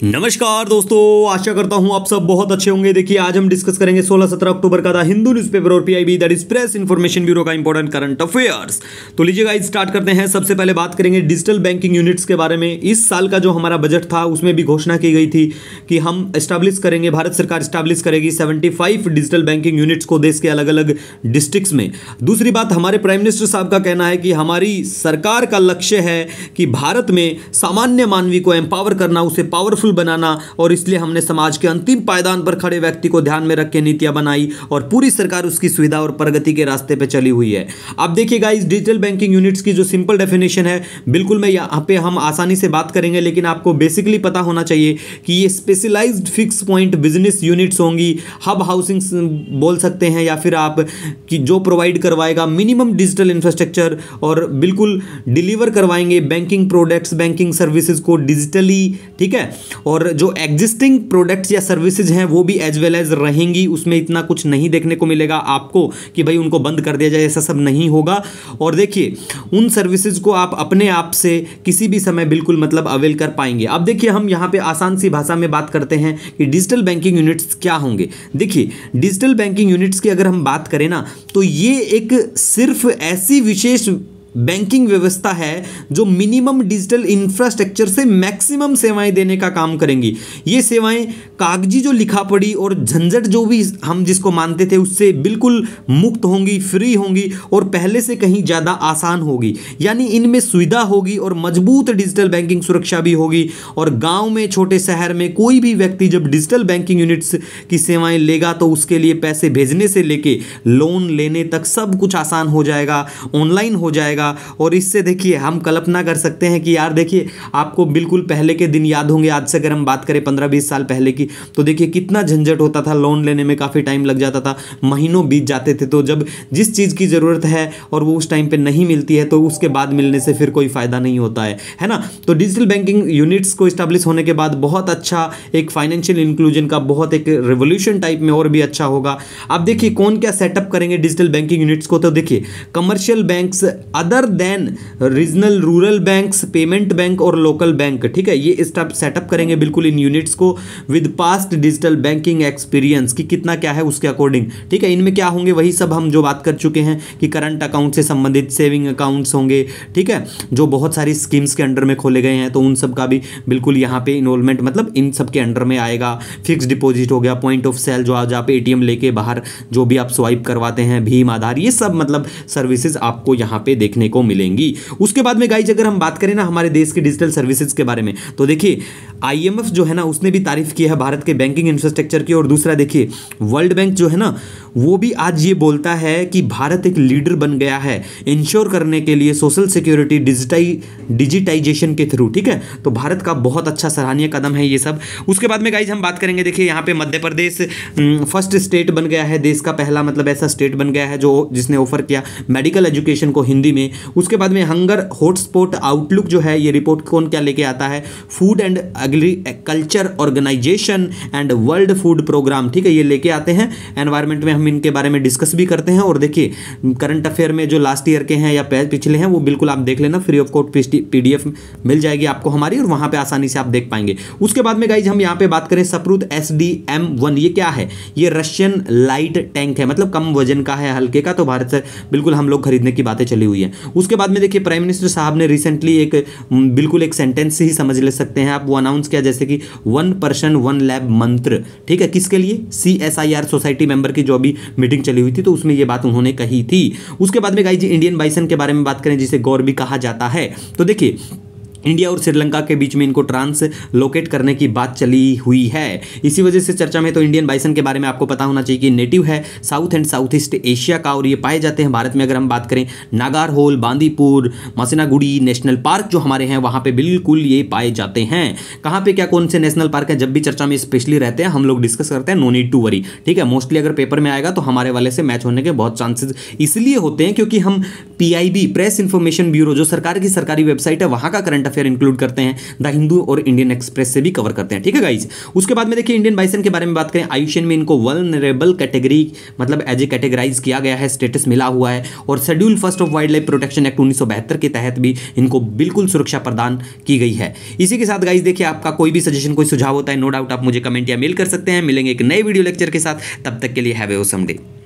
नमस्कार दोस्तों, आशा करता हूं आप सब बहुत अच्छे होंगे। देखिए आज हम डिस्कस करेंगे 16-17 अक्टूबर का द हिंदू न्यूज़पेपर और PIB that is press information bureau का इंपॉर्टेंट करंट अफेयर्स। तो लीजिए गाइस स्टार्ट करते हैं। सबसे पहले बात करेंगे डिजिटल बैंकिंग यूनिट्स के बारे में। इस साल का जो हमारा बजट था उसमें भी घोषणा की गई थी कि हम एस्टैब्लिश करेंगे, भारत सरकार एस्टैब्लिश करेगी 75 डिजिटल बैंकिंग यूनिट्स को देश के अलग अलग डिस्ट्रिक्ट्स में। दूसरी बात, हमारे प्राइम मिनिस्टर साहब का कहना है कि हमारी सरकार का लक्ष्य है कि भारत में सामान्य मानवी को एम्पावर करना, उसे पावरफुल बनाना, और इसलिए हमने समाज के अंतिम पायदान पर खड़े व्यक्ति को ध्यान में रख के नीतियां बनाई और पूरी सरकार उसकी सुविधा और प्रगति के रास्ते पे चली हुई है। अब देखिए गाइस, डिजिटल बैंकिंग यूनिट्स की जो सिंपल डेफिनेशन है, बिल्कुल मैं यहाँ पे हम आसानी से बात करेंगे, लेकिन आपको बेसिकली पता होना चाहिए कि ये specialized fix point business units होंगी। हब हाउसिंग बोल सकते हैं, या फिर आप कि जो प्रोवाइड करवाएगा मिनिमम डिजिटल इंफ्रास्ट्रक्चर और बिल्कुल डिलीवर करवाएंगे बैंकिंग प्रोडक्ट्स, बैंकिंग सर्विसेज को डिजिटली, ठीक है। और जो एग्जिस्टिंग प्रोडक्ट्स या सर्विसेज हैं वो भी एज वेल एज रहेंगी। उसमें इतना कुछ नहीं देखने को मिलेगा आपको कि भाई उनको बंद कर दिया जाए, ऐसा सब नहीं होगा। और देखिए उन सर्विसेज को आप अपने आप से किसी भी समय बिल्कुल मतलब अवेल कर पाएंगे। अब देखिए हम यहाँ पे आसान सी भाषा में बात करते हैं कि डिजिटल बैंकिंग यूनिट्स क्या होंगे। देखिए डिजिटल बैंकिंग यूनिट्स की अगर हम बात करें ना, तो ये एक सिर्फ ऐसी विशेष बैंकिंग व्यवस्था है जो मिनिमम डिजिटल इंफ्रास्ट्रक्चर से मैक्सिमम सेवाएं देने का काम करेंगी। ये सेवाएं कागजी जो लिखा पड़ी और झंझट जो भी हम जिसको मानते थे उससे बिल्कुल मुक्त होंगी, फ्री होंगी और पहले से कहीं ज़्यादा आसान होगी। यानी इनमें सुविधा होगी और मजबूत डिजिटल बैंकिंग सुरक्षा भी होगी। और गाँव में, छोटे शहर में कोई भी व्यक्ति जब डिजिटल बैंकिंग यूनिट्स की सेवाएँ लेगा तो उसके लिए पैसे भेजने से लेके लोन लेने तक सब कुछ आसान हो जाएगा, ऑनलाइन हो जाएगा। और इससे देखिए हम कल्पना कर सकते हैं कि यार देखिए आपको बिल्कुल पहले के दिन याद होंगे। आज से अगर हम बात करें 15-20 साल पहले की, तो देखिए कितना झंझट होता था, लोन लेने में काफ़ी टाइम लग जाता था, महीनों बीत जाते थे। तो जब जिस चीज़ की ज़रूरत है और वो उस टाइम पे नहीं मिलती है तो उसके बाद मिलने से फिर कोई फ़ायदा नहीं होता है ना। तो डिजिटल बैंकिंग यूनिट्स को इस्टेब्लिश होने के बाद बहुत अच्छा एक फाइनेंशियल इंक्लूजन का बहुत एक रेवोल्यूशन टाइप में और भी अच्छा होगा। अब देखिए कौन क्या सेटअप करेंगे डिजिटल बैंकिंग यूनिट्स को। तो देखिए commercial banks other than regional rural banks, payment bank और लोकल बैंक, ठीक है, ये सेटअप करेंगे बिल्कुल इन यूनिट्स को with past digital banking experience कि कितना क्या है उसके अकॉर्डिंग, ठीक है। इनमें क्या होंगे वही सब हम जो बात कर चुके हैं कि करंट अकाउंट से संबंधित सेविंग अकाउंट्स होंगे, ठीक है, जो बहुत सारी स्कीम्स के अंडर में खोले गए हैं, तो उन सब का भी बिल्कुल यहाँ पे इन्वॉल्वमेंट मतलब इन सब के अंडर में आएगा। फिक्स डिपॉजिट हो गया, पॉइंट ऑफ सेल जो आज आप एटीएम लेके बाहर जो भी आप स्वाइप करवाते हैं, भीम आधार, ये सब मतलब सर्विसेज आपको यहाँ पे देखने को मिलेंगी। उसके बाद में गाइज अगर हम बात करें ना हमारे देश के डिजिटल सर्विसेज के बारे में, तो देखिए आईएमएफ जो है ना उसने भी तारीफ की है भारत के बैंकिंग इंफ्रास्ट्रक्चर की। और दूसरा देखिए वर्ल्ड बैंक जो है ना वो भी आज ये बोलता है कि भारत एक लीडर बन गया है इंश्योर करने के लिए सोशल सिक्योरिटी डिजिटाइजेशन के थ्रू, ठीक है। तो भारत का बहुत अच्छा सराहनीय कदम है ये सब। उसके बाद में गाइज हम बात करेंगे, देखिए यहाँ पे मध्य प्रदेश फर्स्ट स्टेट बन गया है, देश का पहला मतलब ऐसा स्टेट बन गया है जो जिसने ऑफर किया मेडिकल एजुकेशन को हिंदी में। उसके बाद में हंगर हॉटस्पॉट आउटलुक जो है ये रिपोर्ट कौन क्या लेके आता है, food and agriculture organization and world food programme, ठीक है, ये लेके आते हैं। एनवायरनमेंट में हम इनके बारे में डिस्कस भी करते हैं। और देखिए करंट अफेयर में जो लास्ट ईयर के हैं या पिछले हैं वो बिल्कुल आप देख लेना, फ्री ऑफ कॉस्ट पीडीएफ मिल जाएगी आपको हमारी, और वहां पे आसानी से आप देख पाएंगे। उसके बाद में गाइज हम यहाँ पे बात करें सप्रूत SDM-1, ये क्या है, ये रशियन लाइट टैंक है, मतलब कम वजन का है, हल्के का, तो भारत से बिल्कुल हम लोग खरीदने की बातें चली हुई है। उसके बाद में देखिए प्राइम मिनिस्टर साहब ने रिसेंटली एक बिल्कुल एक सेंटेंस से ही समझ ले सकते हैं आप, वो अनाउंस किया जैसे कि 1 पर्सन 1 लैब मंत्र, ठीक है, किसके लिए, CSIR सोसाइटी मेंबर की जो भी मीटिंग चली हुई थी तो उसमें ये बात उन्होंने कही थी। उसके बाद में गाइस इंडियन बाइसन के बारे में बात करें जिसे गौर भी कहा जाता है, तो देखिए इंडिया और श्रीलंका के बीच में इनको ट्रांसलोकेट करने की बात चली हुई है। इसी वजह से चर्चा में। तो इंडियन बाइसन के बारे में आपको पता होना चाहिए कि नेटिव है south and south east Asia का, और ये पाए जाते हैं भारत में। अगर हम बात करें नागारहोल, बांदीपुर, मसीनागुड़ी नेशनल पार्क जो हमारे हैं वहाँ पे बिल्कुल ये पाए जाते हैं। कहाँ पे क्या कौन से नेशनल पार्क है, जब भी चर्चा में स्पेशली रहते हैं हम लोग डिस्कस करते हैं, नो नीड टू वरी, ठीक है। मोस्टली अगर पेपर में आएगा तो हमारे वाले से मैच होने के बहुत चांसेस इसलिए होते हैं क्योंकि हम PIB प्रेस इंफॉर्मेशन ब्यूरो जो सरकार की सरकारी वेबसाइट है वहाँ का करंट अफेयर इंक्लूड करते हैं, द हिंदू और इंडियन एक्सप्रेस से भी कवर करते हैं, ठीक है गाइज। उसके बाद में देखिए इंडियन बाइसन के बारे में बात करें, आयुष्मान में इनको वल्नरेबल कैटेगरी मतलब एज ए कैटेगराइज किया गया है, स्टेटस मिला हुआ है, और schedule first of wild life protection act 1972 के तहत भी इनको बिल्कुल सुरक्षा प्रदान की गई है। इसी के साथ गाइज देखिए आपका कोई भी सजेशन कोई सुझाव होता है, नो डाउट आप मुझे कमेंट या मेल कर सकते हैं। मिलेंगे एक नए वीडियो लेक्चर के साथ, तब तक के लिए हैव ए ऑसम डे।